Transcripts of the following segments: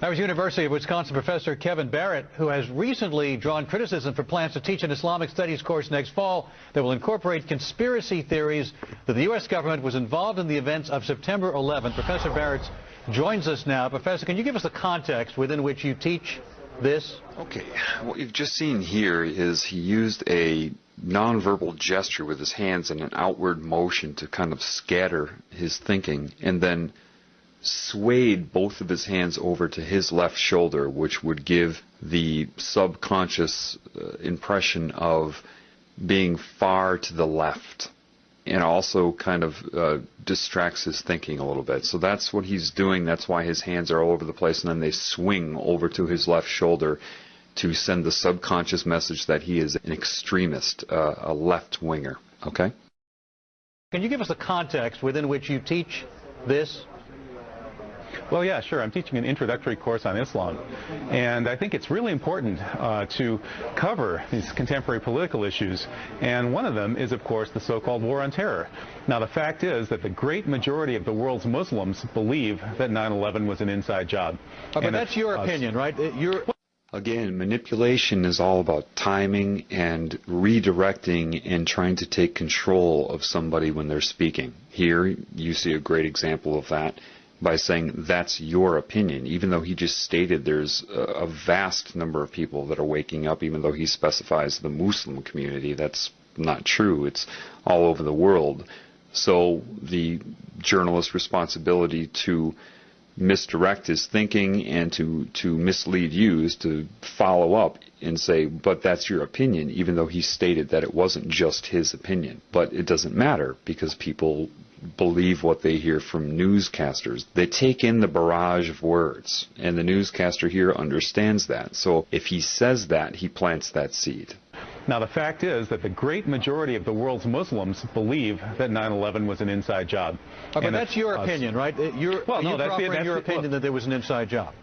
That was University of Wisconsin professor Kevin Barrett, who has recently drawn criticism for plans to teach an Islamic studies course next fall that will incorporate conspiracy theories that the U.S. government was involved in the events of September 11th. Professor Barrett joins us now. Professor, can you give us the context within which you teach this? Okay. What you've just seen here is he used a nonverbal gesture with his hands and an outward motion to kind of scatter his thinking, and then swayed both of his hands over to his left shoulder, which would give the subconscious impression of being far to the left, and also kind of distracts his thinking a little bit. So that's what he's doing. That's why his hands are all over the place, and then they swing over to his left shoulder to send the subconscious message that he is an extremist, a left-winger. Okay? Can you give us the context within which you teach this? Well, yeah, sure. I'm teaching an introductory course on Islam, and I think it's really important to cover these contemporary political issues, and one of them is, of course, the so-called war on terror. Now, the fact is that the great majority of the world's Muslims believe that 9/11 was an inside job. But that's your opinion, right? Again, manipulation is all about timing and redirecting and trying to take control of somebody when they're speaking. Here, you see a great example of that by saying that's your opinion, even though he just stated there's a vast number of people that are waking up, even though he specifies the Muslim community. That's not true. It's all over the world. So the journalist's responsibility to misdirect his thinking and to mislead you is to follow up and say, but that's your opinion, even though he stated that it wasn't just his opinion. But it doesn't matter, because people believe what they hear from newscasters. They take in the barrage of words, and the newscaster here understands that. So if he says that, he plants that seed. Now, the fact is that the great majority of the world's Muslims believe that 9/11 was an inside job. But that's your opinion, right? You're offering your opinion that there was an inside job.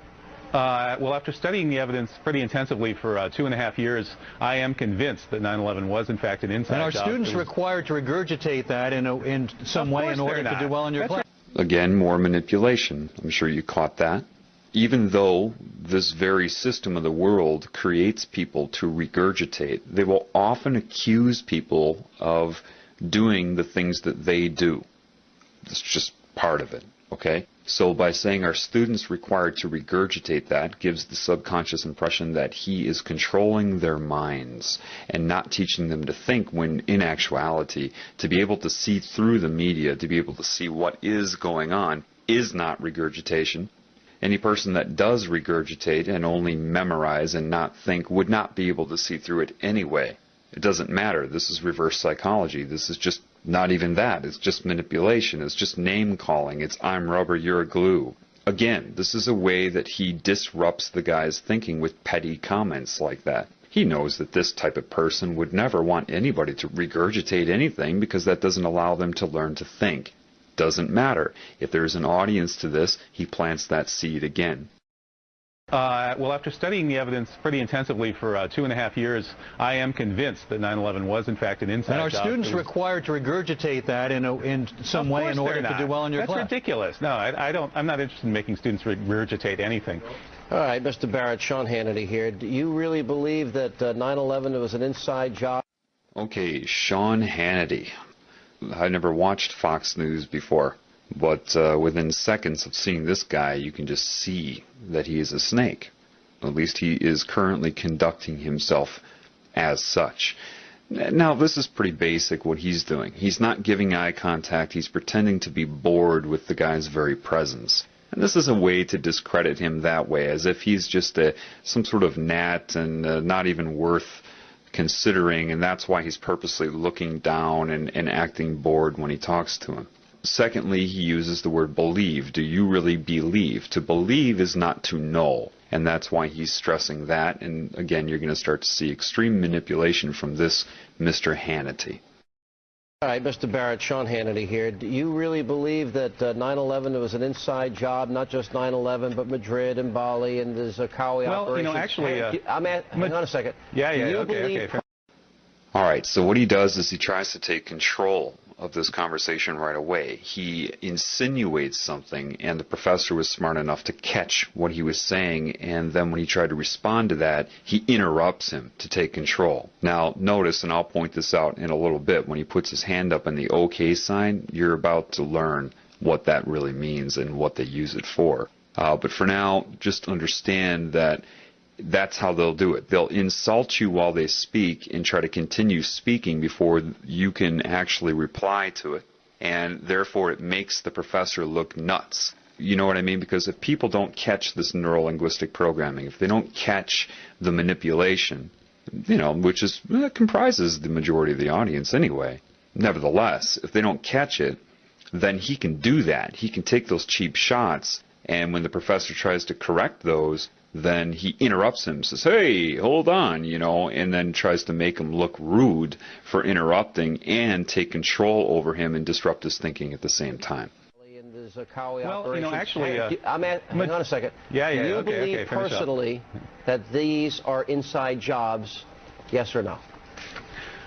Well, after studying the evidence pretty intensively for 2.5 years, I am convinced that 9/11 was, in fact, an inside job. And are students required to regurgitate that in some way in order to do well in your class? Again, more manipulation. I'm sure you caught that. Even though this very system of the world creates people to regurgitate, they will often accuse people of doing the things that they do. It's just part of it, okay? So by saying our students required to regurgitate that gives the subconscious impression that he is controlling their minds and not teaching them to think, when in actuality, to be able to see through the media, to be able to see what is going on, is not regurgitation. Any person that does regurgitate and only memorize and not think would not be able to see through it anyway. It doesn't matter. This is reverse psychology. This is just not even that. It's just manipulation. It's just name calling. It's I'm rubber, you're glue. Again, this is a way that he disrupts the guy's thinking with petty comments like that. He knows that this type of person would never want anybody to regurgitate anything, because that doesn't allow them to learn to think. Doesn't matter. If there's an audience to this, he plants that seed again. Well, after studying the evidence pretty intensively for 2.5 years, I am convinced that 9/11 was, in fact, an inside job. And are students required to regurgitate that in some way in order to do well in your class? That's ridiculous. No, I'm not interested in making students regurgitate anything. All right, Mr. Barrett, Sean Hannity here. Do you really believe that 9/11 was an inside job? Okay, Sean Hannity. I never watched Fox News before, but within seconds of seeing this guy, you can just see that he is a snake. At least he is currently conducting himself as such. Now, this is pretty basic what he's doing. He's not giving eye contact. He's pretending to be bored with the guy's very presence. And this is a way to discredit him that way, as if he's just some sort of gnat and not even worth considering, and that's why he's purposely looking down and acting bored when he talks to him. Secondly, he uses the word believe. Do you really believe? To believe is not to know, and that's why he's stressing that. And again, you're going to start to see extreme manipulation from this Mr. Hannity. All right, Mr. Barrett, Sean Hannity here. Do you really believe that 9/11 was an inside job, not just 9/11, but Madrid and Bali and the Zarqawi operation? Well, you know, actually... hang on a second. Okay. All right, so what he does is he tries to take control of this conversation right away. He insinuates something, and the professor was smart enough to catch what he was saying, and then when he tried to respond to that, he interrupts him to take control. Now, notice, and I'll point this out in a little bit, when he puts his hand up in the OK sign, you're about to learn what that really means and what they use it for. But for now, just understand that that's how they'll do it. They'll insult you while they speak and try to continue speaking before you can actually reply to it. And therefore, it makes the professor look nuts. You know what I mean? Because if people don't catch this neuro-linguistic programming, if they don't catch the manipulation, which comprises the majority of the audience anyway, nevertheless, if they don't catch it, then he can do that. He can take those cheap shots, and when the professor tries to correct those, then he interrupts him, says, hey, hold on, and then tries to make him look rude for interrupting and take control over him and disrupt his thinking at the same time. Well, actually, hang on a second. Do you believe personally that these are inside jobs, yes or no?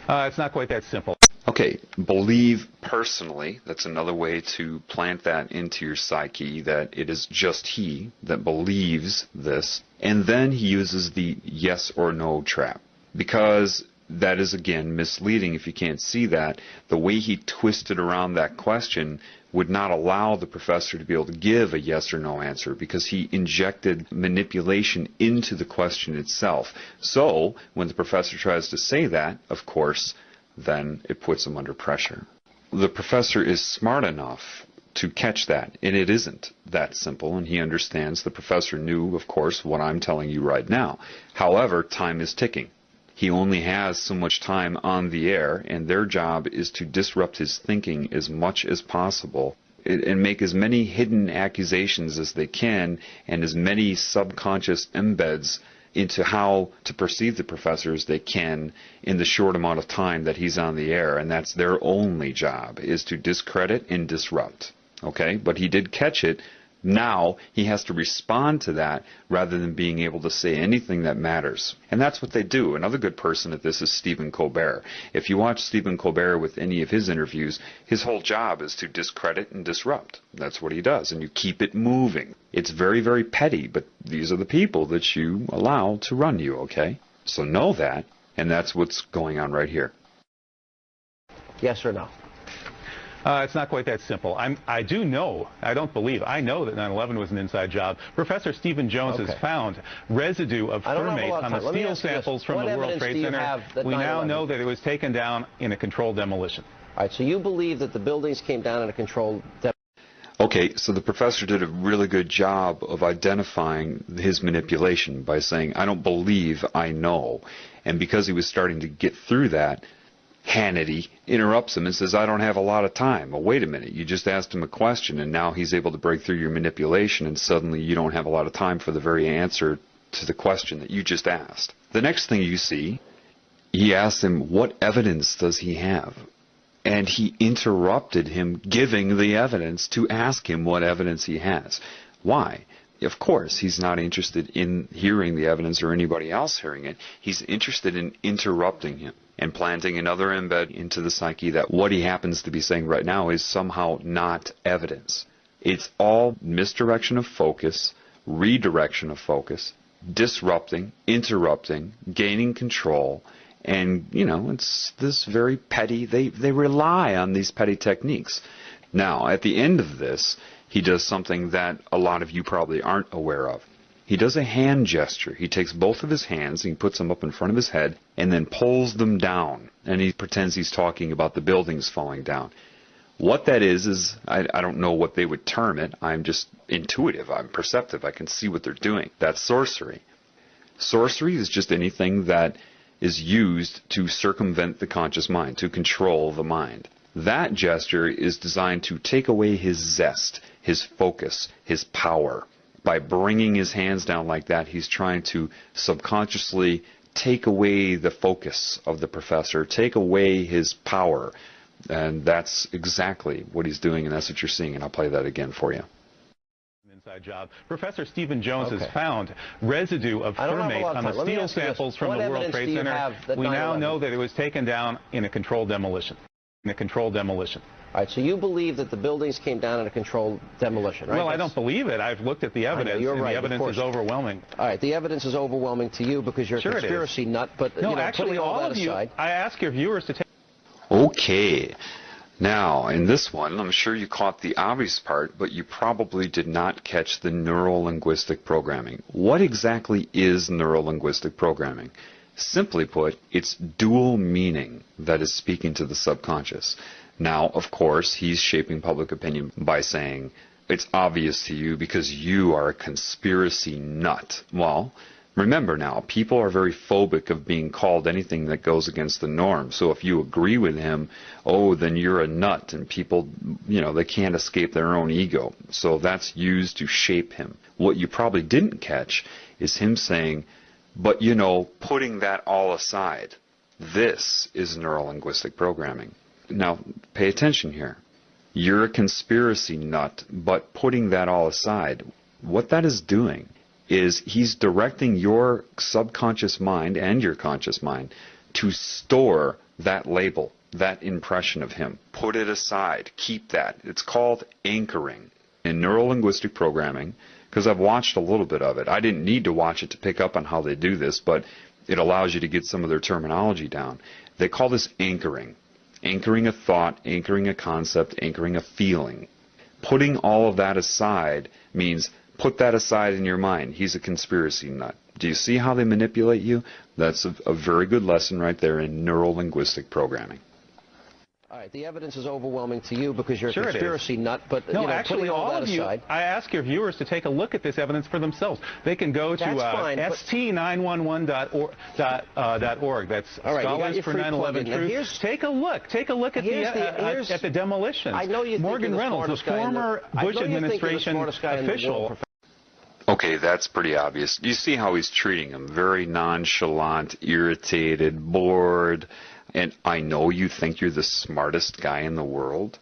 It's not quite that simple. Okay, believe personally, that's another way to plant that into your psyche, that it is just he that believes this, and then he uses the yes or no trap, because that is, again, misleading if you can't see that. The way he twisted around that question would not allow the professor to be able to give a yes or no answer, because he injected manipulation into the question itself. So, when the professor tries to say that, of course, then it puts him under pressure. The professor is smart enough to catch that, and it isn't that simple, and he understands. The professor knew, of course, what I'm telling you right now. However, time is ticking. He only has so much time on the air, and their job is to disrupt his thinking as much as possible and make as many hidden accusations as they can and as many subconscious embeds into how to perceive the professor as they can in the short amount of time that he's on the air, and that's their only job, is to discredit and disrupt. Okay? But he did catch it. Now he has to respond to that rather than being able to say anything that matters. And that's what they do. Another good person at this is Stephen Colbert. If you watch Stephen Colbert with any of his interviews, his whole job is to discredit and disrupt. That's what he does, and you keep it moving. It's very, very petty, but these are the people that you allow to run you, okay? So know that, and that's what's going on right here. Yes or no? It's not quite that simple. I do know, I don't believe, I know that 9/11 was an inside job. Professor Stephen Jones has found residue of thermate on the steel samples from the World Trade Center. We now know that it was taken down in a controlled demolition. All right, so you believe that the buildings came down in a controlled demolition? Okay, so the professor did a really good job of identifying his manipulation by saying, I don't believe, I know. And because he was starting to get through that, Hannity interrupts him and says, I don't have a lot of time. Well, wait a minute. You just asked him a question, and now he's able to break through your manipulation, and suddenly you don't have a lot of time for the very answer to the question that you just asked. The next thing you see, he asks him, what evidence does he have? And he interrupted him giving the evidence to ask him what evidence he has. Why? Of course, he's not interested in hearing the evidence or anybody else hearing it. He's interested in interrupting him and planting another embed into the psyche that what he happens to be saying right now is somehow not evidence. It's all misdirection of focus, redirection of focus, disrupting, interrupting, gaining control, and, it's this very petty, they rely on these petty techniques. Now, at the end of this, he does something that a lot of you probably aren't aware of. He does a hand gesture. He takes both of his hands and he puts them up in front of his head and then pulls them down. And he pretends he's talking about the buildings falling down. What that is I don't know what they would term it. I'm just intuitive. I'm perceptive. I can see what they're doing. That's sorcery. Sorcery is just anything that is used to circumvent the conscious mind, to control the mind. That gesture is designed to take away his zest, his focus, his power. By bringing his hands down like that, he's trying to subconsciously take away the focus of the professor, take away his power. And that's exactly what he's doing, and that's what you're seeing, and I'll play that again for you. Inside job. Professor Stephen Jones has found residue of thermate on the steel samples from the World Trade Center. We now know that it was taken down in a controlled demolition. in a controlled demolition. All right, so you believe that the buildings came down in a controlled demolition, right? Well, I don't believe it. I've looked at the evidence, you're and right, the evidence is overwhelming. All right, the evidence is overwhelming to you because you're a conspiracy nut, but no, you know, actually, putting all that of you, aside, I ask your viewers to take... Okay. Now, in this one, I'm sure you caught the obvious part, but you probably did not catch the neuro-linguistic programming. What exactly is neuro-linguistic programming? Simply put, it's dual meaning that is speaking to the subconscious. Now, of course, he's shaping public opinion by saying, it's obvious to you because you are a conspiracy nut. Well, remember now, people are very phobic of being called anything that goes against the norm. So if you agree with him, oh, then you're a nut, and people, you know, they can't escape their own ego. So that's used to shape him. What you probably didn't catch is him saying, but, you know, putting that all aside, this is neuro-linguistic programming. Now, pay attention here. You're a conspiracy nut, but putting that all aside, what that is doing is he's directing your subconscious mind and your conscious mind to store that label, that impression of him. Put it aside. Keep that. It's called anchoring. In neuro-linguistic programming, because I've watched a little bit of it. I didn't need to watch it to pick up on how they do this, but it allows you to get some of their terminology down. They call this anchoring. Anchoring a thought, anchoring a concept, anchoring a feeling. Putting all of that aside means put that aside in your mind. He's a conspiracy nut. Do you see how they manipulate you? That's a very good lesson right there in neuro-linguistic programming. all right, the evidence is overwhelming to you because you're a Sure conspiracy nut, but no, you know, actually, putting all that of you, aside, I ask your viewers to take a look at this evidence for themselves. They can go to st911.org. That's all right, Scholars for 9/11 Truth. Take a look at the demolitions. I know you Morgan think Reynolds, the former Bush administration official. Okay, that's pretty obvious. You see how he's treating him. Very nonchalant, irritated, bored. And I know you think you're the smartest guy in the world.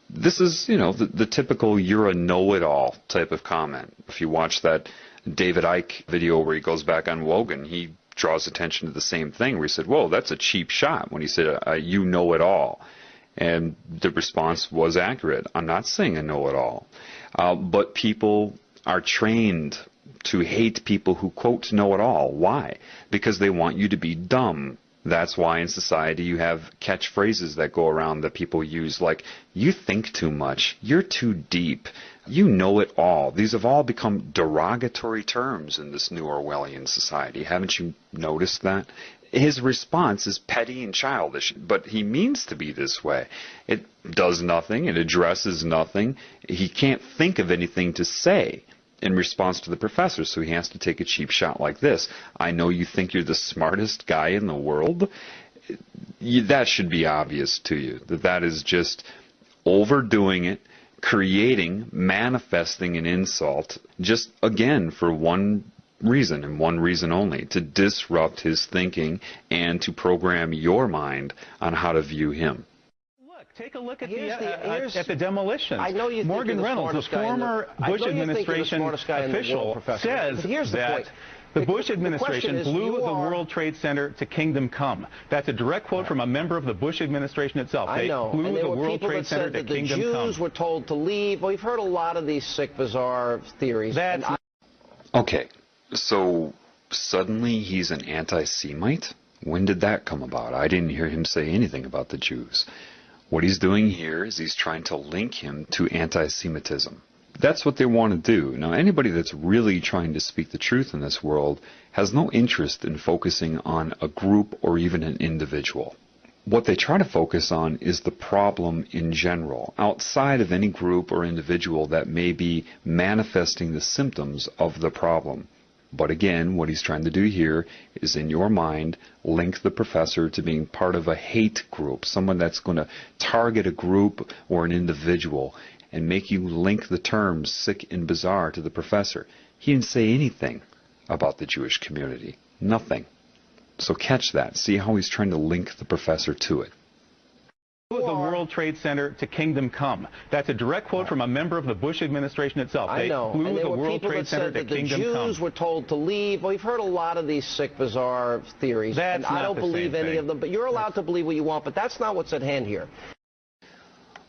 This is, you know, the typical you're a know-it-all type of comment. If you watch that David Icke video where he goes back on Wogan, he draws attention to the same thing where he said, whoa, that's a cheap shot when he said, you know it all. And the response was accurate. I'm not saying I know it all. But people are trained to hate people who, quote, know it all. Why? Because they want you to be dumb. That's why in society you have catchphrases that go around that people use, like, you think too much, you're too deep, you know it all. These have all become derogatory terms in this new Orwellian society. Haven't you noticed that? His response is petty and childish, but he means to be this way. It does nothing, it addresses nothing. He can't think of anything to say in response to the professor, so he has to take a cheap shot like this. I know you think you're the smartest guy in the world. That should be obvious to you, that is just overdoing it, creating, manifesting an insult, just, again, for one reason and one reason only, to disrupt his thinking and to program your mind on how to view him. Take a look at the demolitions. I know you Morgan Reynolds, the former Bush administration official, says that the Bush administration blew the World Trade Center to kingdom come. That's a direct quote from a member of the Bush administration itself. I know. They blew the World Trade Center to kingdom come. The Jews were told to leave. Well, we've heard a lot of these sick, bizarre theories. Okay, so suddenly he's an anti-Semite? When did that come about? I didn't hear him say anything about the Jews. What he's doing here is he's trying to link him to anti-Semitism. That's what they want to do. Now, anybody that's really trying to speak the truth in this world has no interest in focusing on a group or even an individual. What they try to focus on is the problem in general, outside of any group or individual that may be manifesting the symptoms of the problem. But again, what he's trying to do here is, in your mind, link the professor to being part of a hate group, someone that's going to target a group or an individual and make you link the terms sick and bizarre to the professor. He didn't say anything about the Jewish community. Nothing. So catch that. See how he's trying to link the professor to it. The World Trade Center to kingdom come. That's a direct quote from a member of the Bush administration itself. I know. They blew the World Trade Center to kingdom come. The Jews were told to leave. Well, we've heard a lot of these sick, bizarre theories. And I don't believe any of them. But you're allowed to believe what you want. But that's not what's at hand here.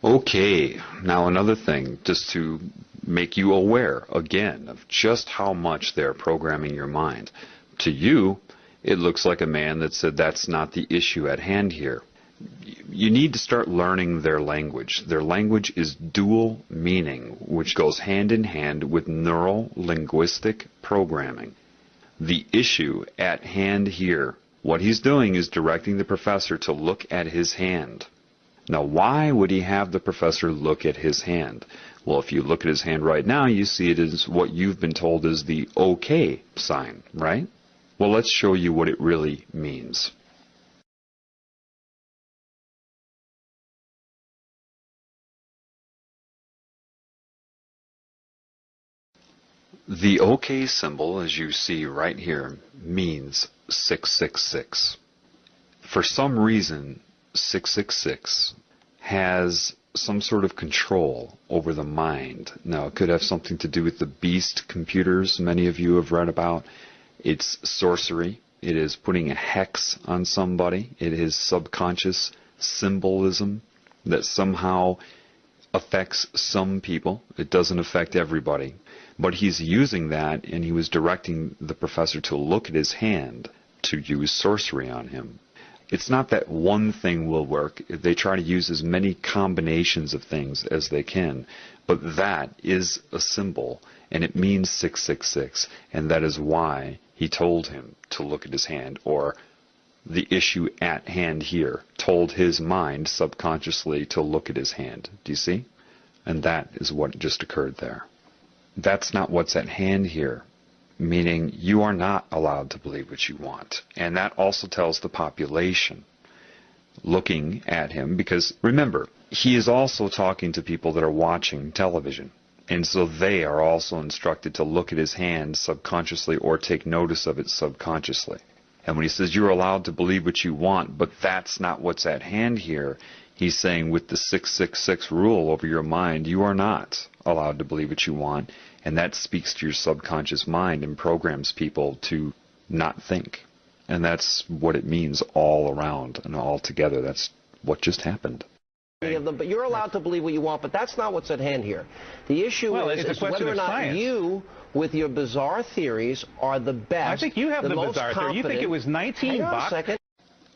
Okay, now another thing, just to make you aware, again, of just how much they're programming your mind. To you, it looks like a man that said that's not the issue at hand here. You need to start learning their language. Their language is dual meaning, which goes hand in hand with neuro-linguistic programming. The issue at hand here, what he's doing is directing the professor to look at his hand. Now, why would he have the professor look at his hand? Well, if you look at his hand right now, you see it as what you've been told is the OK sign, right? Well, let's show you what it really means. The OK symbol, as you see right here, means 666. For some reason, 666 has some sort of control over the mind. Now, it could have something to do with the beast computers many of you have read about. It's sorcery. It is putting a hex on somebody. It is subconscious symbolism that somehow affects some people. It doesn't affect everybody. But he's using that, and he was directing the professor to look at his hand to use sorcery on him. It's not that one thing will work. They try to use as many combinations of things as they can. But that is a symbol, and it means 666, and that is why he told him to look at his hand, or the issue at hand here told his mind subconsciously to look at his hand. Do you see? And that is what just occurred there. That's not what's at hand here, meaning you are not allowed to believe what you want. And that also tells the population looking at him, because remember, he is also talking to people that are watching television. And so they are also instructed to look at his hand subconsciously or take notice of it subconsciously. And when he says you're allowed to believe what you want, but that's not what's at hand here, he's saying with the 666 rule over your mind, you are not allowed to believe what you want, and that speaks to your subconscious mind and programs people to not think. And that's what it means all around and all together. That's what just happened. But you're allowed to believe what you want, but that's not what's at hand here. The issue is whether or not science. You, with your bizarre theories, are the best. I think you have the bizarre theory. You think it was 19 bucks? Hang on a second.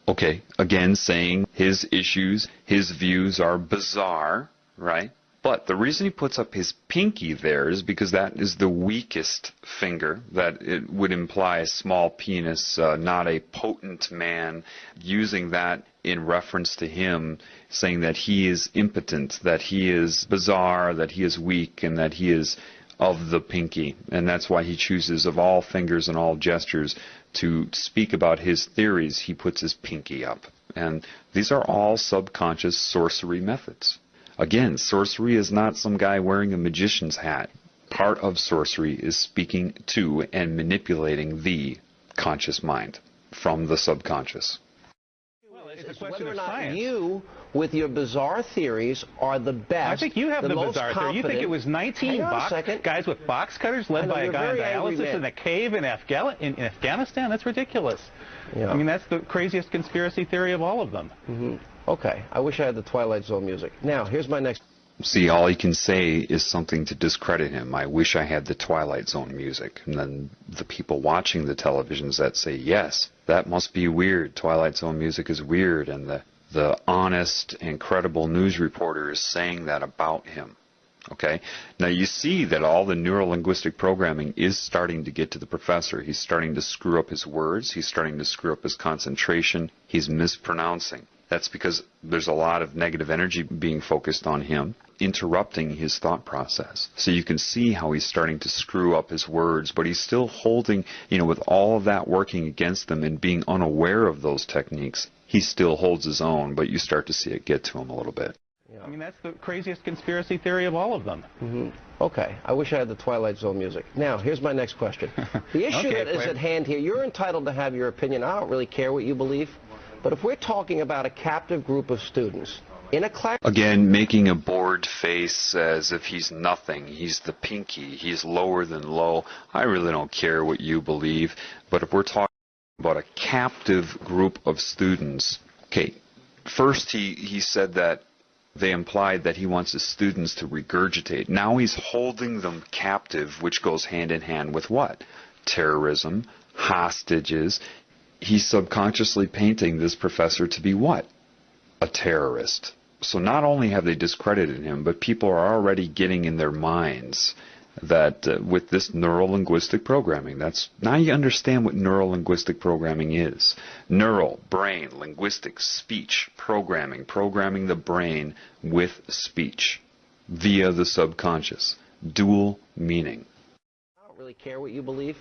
Okay, again saying his issues, his views are bizarre, right? But the reason he puts up his pinky there is because that is the weakest finger, that it would imply a small penis, not a potent man, using that in reference to him, saying that he is impotent, that he is bizarre, that he is weak, and that he is of the pinky. And that's why he chooses, of all fingers and all gestures, to speak about his theories, he puts his pinky up. And these are all subconscious sorcery methods. Again, sorcery is not some guy wearing a magician's hat. Part of sorcery is speaking to and manipulating the conscious mind from the subconscious. Well, it's a question whether or of not science. You, with your bizarre theories, are the best. I think you have the bizarre theory. You think it was 19 guys with box cutters led by a guy on dialysis in a cave in Afghanistan? That's ridiculous. Yeah. I mean, that's the craziest conspiracy theory of all of them. Mm-hmm. Okay, I wish I had the Twilight Zone music. Now, here's my next... See, all he can say is something to discredit him. I wish I had the Twilight Zone music. And then the people watching the televisions that say, yes, that must be weird. Twilight Zone music is weird. And the honest and credible news reporter is saying that about him. Okay? Now, you see that all the neuro-linguistic programming is starting to get to the professor. He's starting to screw up his words. He's starting to screw up his concentration. He's mispronouncing. That's because there's a lot of negative energy being focused on him, interrupting his thought process. So you can see how he's starting to screw up his words, but he's still holding, with all of that working against him and being unaware of those techniques, he still holds his own, but you start to see it get to him a little bit. Yeah. I mean, that's the craziest conspiracy theory of all of them. Mm-hmm. Okay, I wish I had the Twilight Zone music. Now, here's my next question. The issue that is at hand here, you're entitled to have your opinion. I don't really care what you believe. But if we're talking about a captive group of students in a class... Again, making a bored face as if he's nothing. He's the pinky. He's lower than low. I really don't care what you believe. But if we're talking about a captive group of students... Okay, first he said that they implied that he wants his students to regurgitate. Now he's holding them captive, which goes hand in hand with what? Terrorism, hostages. He's subconsciously painting this professor to be what? A terrorist. So not only have they discredited him, but people are already getting in their minds that with this neuro-linguistic programming, now you understand what neuro-linguistic programming is. Neuro, brain, linguistic, speech, programming the brain with speech via the subconscious. Dual meaning. I don't really care what you believe,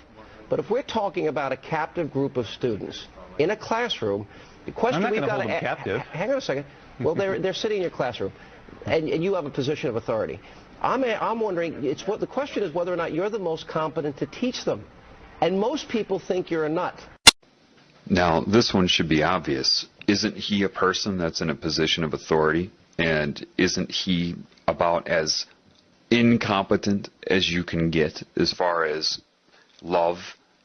but if we're talking about a captive group of students in a classroom, the question we've got to ask, hang on a second. Well, they're sitting in your classroom, and you have a position of authority. I'm wondering, the question is whether or not you're the most competent to teach them. And most people think you're a nut. Now, this one should be obvious. Isn't he a person that's in a position of authority? And isn't he about as incompetent as you can get as far as love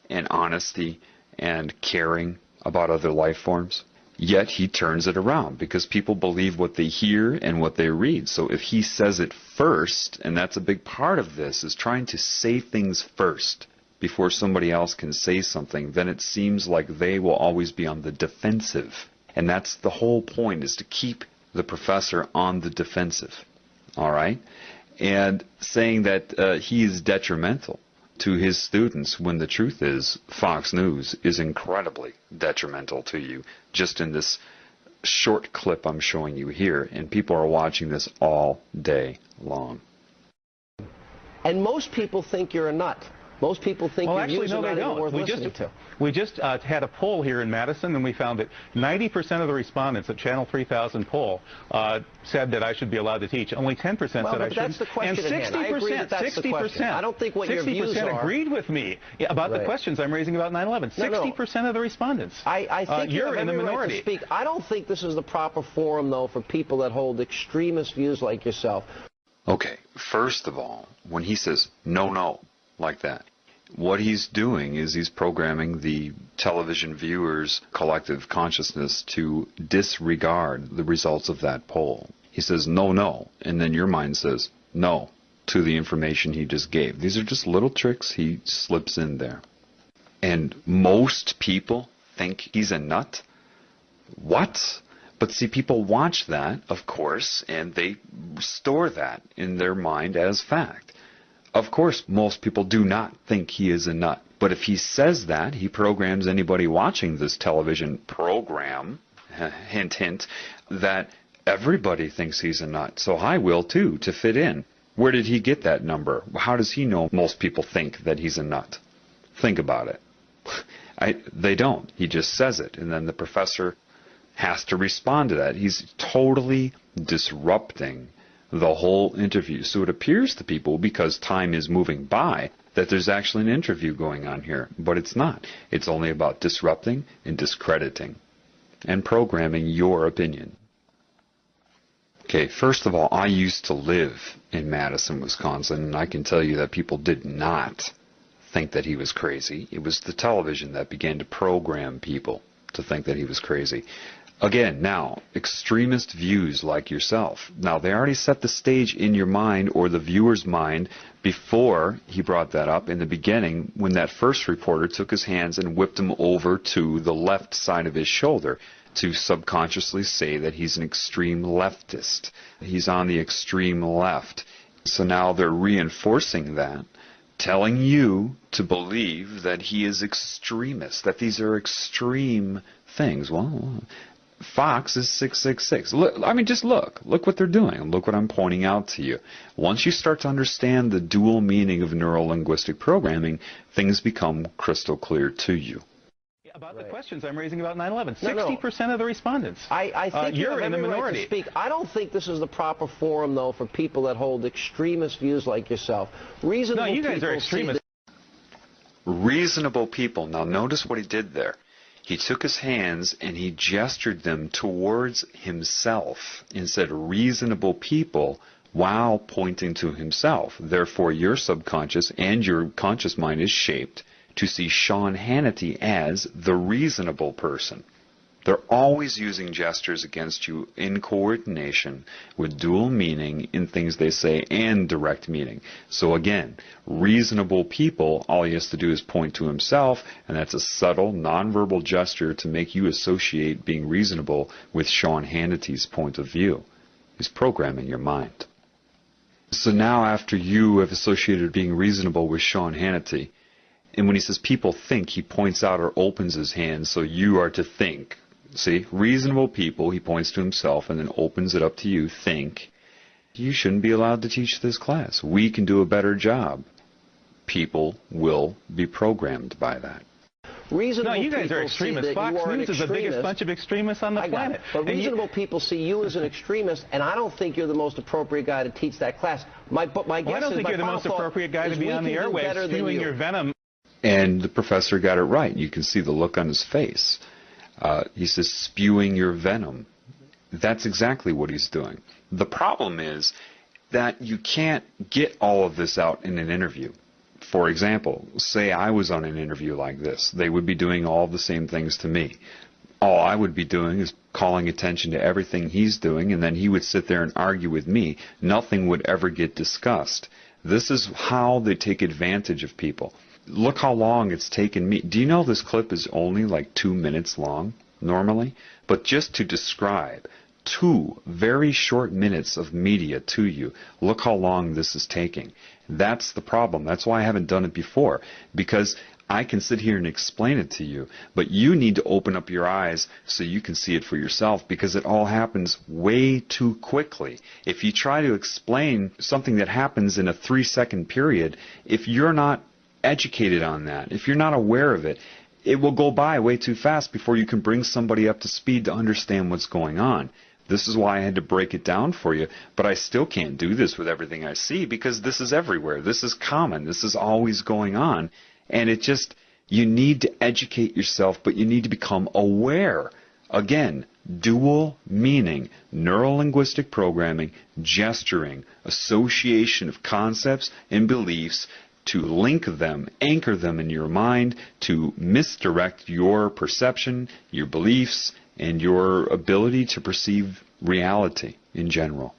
and honesty and caring about other life forms? Yet he turns it around because people believe what they hear and what they read. So if he says it first, and that's a big part of this, is trying to say things first before somebody else can say something, then it seems like they will always be on the defensive. And that's the whole point, is to keep the professor on the defensive. All right? And saying that he is detrimental to his students, when the truth is Fox News is incredibly detrimental to you, just in this short clip I'm showing you here, and people are watching this all day long. And most people think you're a nut. Most people think your views are not even worth listening to. We just had a poll here in Madison, and we found that 90% of the respondents at Channel 3000 poll said that I should be allowed to teach. Only 10% said I shouldn't. That's the question and 60%. I don't think what your views are. 60% agreed with me about the questions I'm raising about 9/11. 60% of the respondents. I think you're in the minority. Right to speak. I don't think this is the proper forum, though, for people that hold extremist views like yourself. Okay, first of all, when he says no, like that, what he's doing is he's programming the television viewers' collective consciousness to disregard the results of that poll. He says no, and then your mind says no to the information he just gave. These are just little tricks he slips in there. And most people think he's a nut? What? But see, people watch that, of course, and they store that in their mind as fact. Of course, most people do not think he is a nut. But if he says that, he programs anybody watching this television program, hint, hint, that everybody thinks he's a nut. So I will too, to fit in. Where did he get that number? How does he know most people think that he's a nut? Think about it. They don't. He just says it, and then the professor has to respond to that. He's totally disrupting the whole interview. So it appears to people, because time is moving by, that there's actually an interview going on here. But it's not. It's only about disrupting and discrediting and programming your opinion. Okay, first of all, I used to live in Madison, Wisconsin, and I can tell you that people did not think that he was crazy. It was the television that began to program people to think that he was crazy. Again, now, extremist views like yourself. Now, they already set the stage in your mind, or the viewer's mind, before he brought that up in the beginning, when that first reporter took his hands and whipped him over to the left side of his shoulder to subconsciously say that he's an extreme leftist. He's on the extreme left. So now they're reinforcing that, telling you to believe that he is extremist, that these are extreme things. Well, Fox is 666. Look, I mean, just look. Look what they're doing. Look what I'm pointing out to you. Once you start to understand the dual meaning of neuro-linguistic programming, things become crystal clear to you. About the questions I'm raising about 9/11. 60% of the respondents. I think you're in the minority. Right to speak. I don't think this is the proper forum, though, for people that hold extremist views like yourself. Reasonable you guys are extremists. Reasonable people. Now notice what he did there. He took his hands and he gestured them towards himself and said reasonable people while pointing to himself. Therefore, your subconscious and your conscious mind is shaped to see Sean Hannity as the reasonable person. They're always using gestures against you in coordination with dual meaning in things they say and direct meaning. So again, reasonable people, all he has to do is point to himself, and that's a subtle, nonverbal gesture to make you associate being reasonable with Sean Hannity's point of view. He's programming your mind. So now after you have associated being reasonable with Sean Hannity, and when he says people think, he points out or opens his hand, so you are to think. See, reasonable people, he points to himself and then opens it up to you, think, you shouldn't be allowed to teach this class. We can do a better job. People will be programmed by that. Reasonable no, you guys are extremists. Fox News is the biggest bunch of extremists on the planet. But reasonable people see you as an extremist, and I don't think you're the most appropriate guy to teach that class. My guess I don't think you're the most appropriate guy to be on the airwaves spewing your venom. And the professor got it right. You can see the look on his face. He says, spewing your venom. That's exactly what he's doing. The problem is that you can't get all of this out in an interview. For example, say I was on an interview like this. They would be doing all the same things to me. All I would be doing is calling attention to everything he's doing, and then he would sit there and argue with me. Nothing would ever get discussed. This is how they take advantage of people. Look how long it's taken me. Do you know this clip is only like 2 minutes long, normally? But just to describe 2 very short minutes of media to you, look how long this is taking. That's the problem. That's why I haven't done it before, because I can sit here and explain it to you, but you need to open up your eyes so you can see it for yourself, because it all happens way too quickly. If you try to explain something that happens in a 3-second period, if you're not educated on that, if you're not aware of it, it will go by way too fast before you can bring somebody up to speed to understand what's going on. This is why I had to break it down for you, but I still can't do this with everything I see, because this is everywhere. This is common. This is always going on. And it just, you need to educate yourself, but you need to become aware. Again, dual meaning, neuro-linguistic programming, gesturing, association of concepts and beliefs to link them, anchor them in your mind, to misdirect your perception, your beliefs, and your ability to perceive reality in general.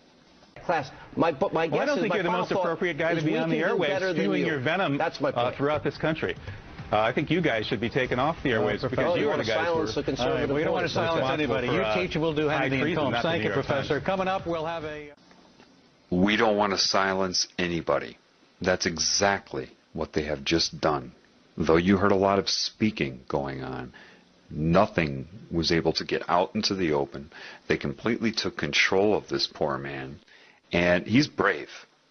Class, my guess I don't think is you're the most appropriate guy to be on the airwaves spewing your venom throughout this country. I think you guys should be taken off the airwaves because you are the guys who are... We don't want to silence anybody. You teach and we'll do Hannity and Combs. Thank you, Professor. Coming up, we'll have a... We don't want to silence anybody. That's exactly what they have just done. Though you heard a lot of speaking going on, nothing was able to get out into the open. They completely took control of this poor man. And he's brave,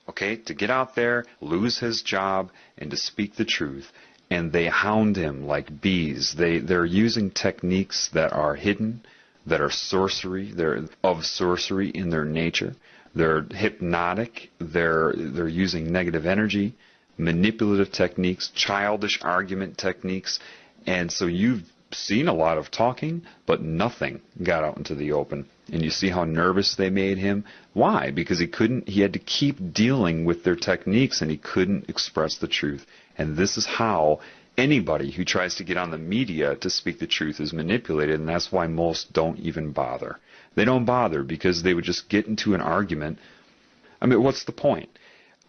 okay, to get out there, lose his job, and to speak the truth. And they hound him like bees. They're using techniques that are hidden, that are sorcery. They're of sorcery in their nature. They're hypnotic. They're using negative energy, manipulative techniques, childish argument techniques. And so you've seen a lot of talking, but nothing got out into the open. And you see how nervous they made him. Why? Because he had to keep dealing with their techniques, and he couldn't express the truth. And this is how anybody who tries to get on the media to speak the truth is manipulated, and that's why most don't even bother. They don't bother because they would just get into an argument. I mean, what's the point?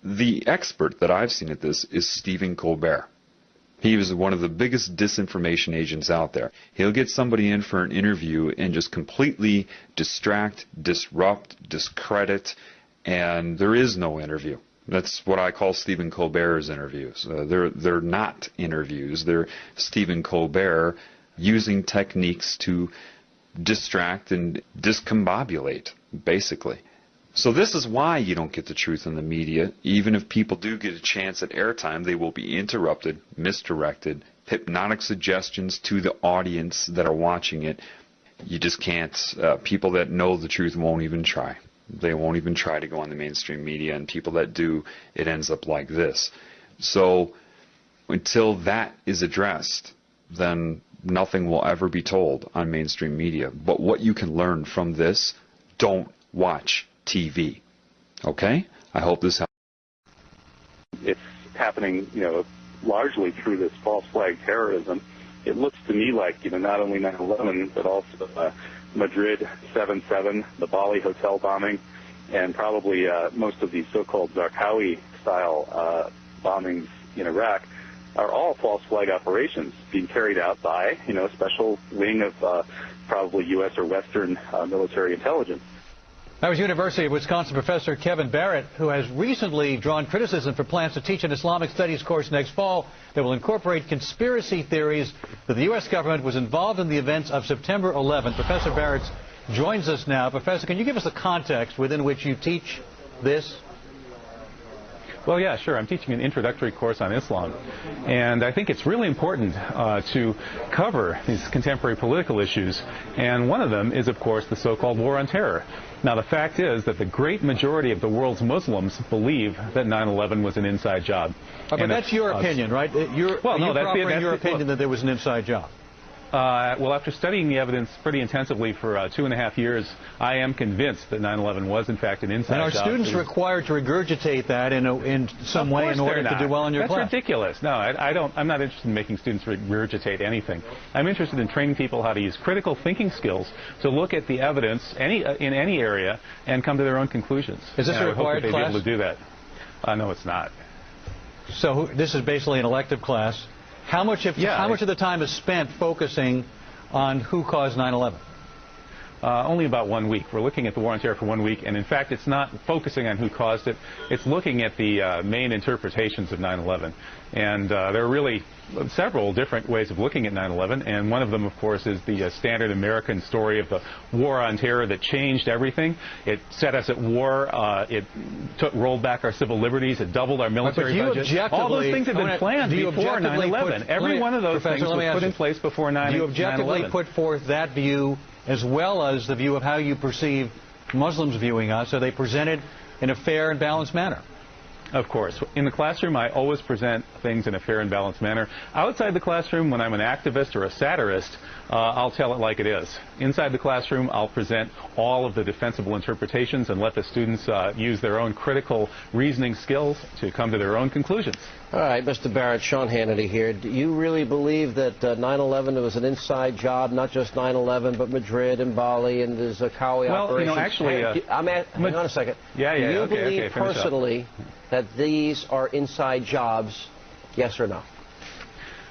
The expert that I've seen at this is Stephen Colbert. He was one of the biggest disinformation agents out there. He'll get somebody in for an interview and just completely distract, disrupt, discredit, and there is no interview. That's what I call Stephen Colbert's interviews. They're not interviews. They're Stephen Colbert using techniques to distract and discombobulate, basically. So this is why you don't get the truth in the media. Even if people do get a chance at airtime, they will be interrupted, misdirected, hypnotic suggestions to the audience that are watching it. You just can't. People that know the truth won't even try. They won't even try to go on the mainstream media, and people that do, it ends up like this. So until that is addressed, then nothing will ever be told on mainstream media. But what you can learn from this, don't watch TV. Okay? I hope this helps. It's happening, largely through this false flag terrorism. it looks to me like, not only 9/11, but also Madrid 7/7, the Bali hotel bombing, and probably most of these so-called Zarqawi-style bombings in Iraq are all false flag operations being carried out by, a special wing of probably U.S. or Western military intelligence. That was University of Wisconsin professor Kevin Barrett, who has recently drawn criticism for plans to teach an Islamic studies course next fall that will incorporate conspiracy theories that the U.S. government was involved in the events of September 11th. Professor Barrett joins us now. Professor, can you give us the context within which you teach this? Well, yeah, sure. I'm teaching an introductory course on Islam, and I think it's really important to cover these contemporary political issues, and one of them is, of course, the so-called war on terror. Now, the fact is that the great majority of the world's Muslims believe that 9/11 was an inside job. But that's your opinion, right? You're offering your opinion that there was an inside job. Well, after studying the evidence pretty intensively for 2.5 years, I am convinced that 9/11 was, in fact, an inside job. And are students required to regurgitate that in some way in order to do well in your class? That's ridiculous. No, I'm not interested in making students regurgitate anything. I'm interested in training people how to use critical thinking skills to look at the evidence in any area and come to their own conclusions. Is this a required class? I hope that they'll be able to do that. No, it's not. So this is basically an elective class. How much of the time is spent focusing on who caused 9/11? Only about 1 week. We're looking at the war on terror for 1 week, and in fact, it's not focusing on who caused it. It's looking at the main interpretations of 9/11. And there are really several different ways of looking at 9/11, and one of them, of course, is the standard American story of the war on terror that changed everything. It set us at war. It rolled back our civil liberties. It doubled our military budget. All those things have been planned before 9/11. Every one of those things was put in place before 9/11. Do you objectively put forth that view as well as the view of how you perceive Muslims viewing us? Are they presented in a fair and balanced manner? Of course. In the classroom, I always present things in a fair and balanced manner. Outside the classroom, when I'm an activist or a satirist, I'll tell it like it is. Inside the classroom, I'll present all of the defensible interpretations and let the students use their own critical reasoning skills to come to their own conclusions. All right, Mr. Barrett, Sean Hannity here. Do you really believe that 9/11 was an inside job, not just 9/11, but Madrid and Bali and the Zarqawi operation? Well, actually... hang on a second. Do you believe personally that these are inside jobs, yes or no?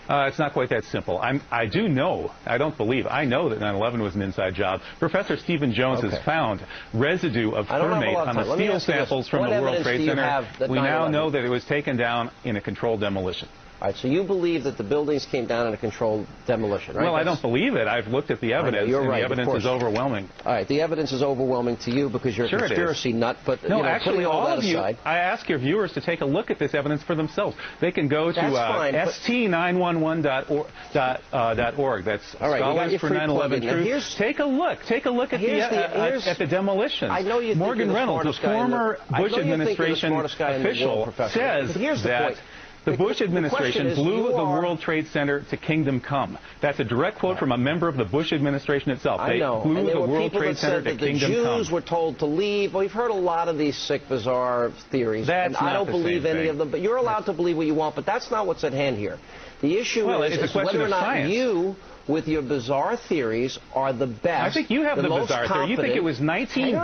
It's not quite that simple. I do know, I don't believe, I know that 9/11 was an inside job. Professor Stephen Jones has found residue of thermate on the steel samples from the World Trade Center. We now know that it was taken down in a controlled demolition. All right, so you believe that the buildings came down in a controlled demolition, right? Well, I don't believe it. I've looked at the evidence, and the evidence is overwhelming. All right, the evidence is overwhelming to you because you're a conspiracy nut, but no, actually, all of you, I ask your viewers to take a look at this evidence for themselves. They can go to st911.org. That's Scholars for 9/11 Truth. Take a look. Take a look at the demolitions. I know you Morgan Reynolds, the former Bush administration official, says that the Bush administration blew the World Trade Center to kingdom come. That's a direct quote from a member of the Bush administration itself. I know. They blew the World Trade Center to kingdom come. The Jews were told to leave. Well, we've heard a lot of these sick, bizarre theories. And I don't believe any of them, but you're allowed to believe what you want, but that's not what's at hand here. The issue is whether or not you, with your bizarre theories, are the best. I think you have the bizarre theory. You think it was 19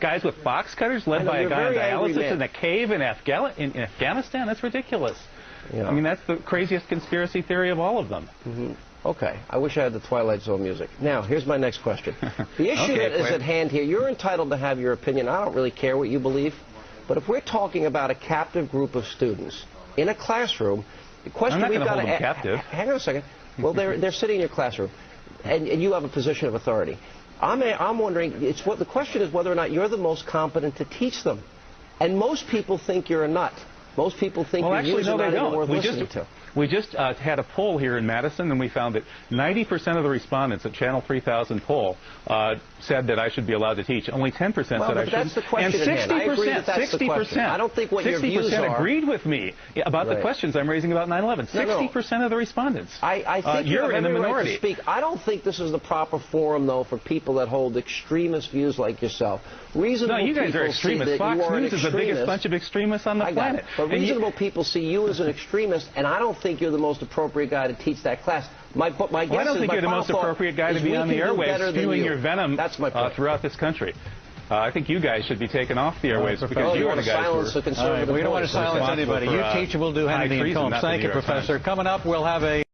guys with box cutters led by a guy on dialysis in a cave in Afghanistan? That's ridiculous. Yeah. I mean, that's the craziest conspiracy theory of all of them. Okay. I wish I had the Twilight Zone music. Now, here's my next question. The issue that is at hand here, you're entitled to have your opinion. I don't really care what you believe. But if we're talking about a captive group of students in a classroom, the question we've got to ask... Hang on a second. Well, they're sitting in your classroom, and you have a position of authority. I'm wondering, the question is whether or not you're the most competent to teach them. And most people think you're a nut. Most people think your views are not even worth listening to. We just had a poll here in Madison, and we found that 90% of the respondents at Channel 3000 poll said that I should be allowed to teach. Only 10% said I shouldn't. That's the question. And 60%, I don't think what your views are. 60% agreed with me about the questions I'm raising about 9/11. 60% of the respondents. I think you're in the minority. Right to speak. I don't think this is the proper forum, though, for people that hold extremist views like yourself. No, you guys are extremists. Fox News is the biggest bunch of extremists on the planet. reasonable people see you as an extremist, and I don't think you're the most appropriate guy to teach that class. My guess I don't think you're the most appropriate guy to be on the airwaves spewing your venom throughout this country. I think you guys should be taken off the airwaves because you are the guys who are we don't want to silence anybody. You teach and we'll do anything in Combs. Thank you, Professor. Coming up, we'll have a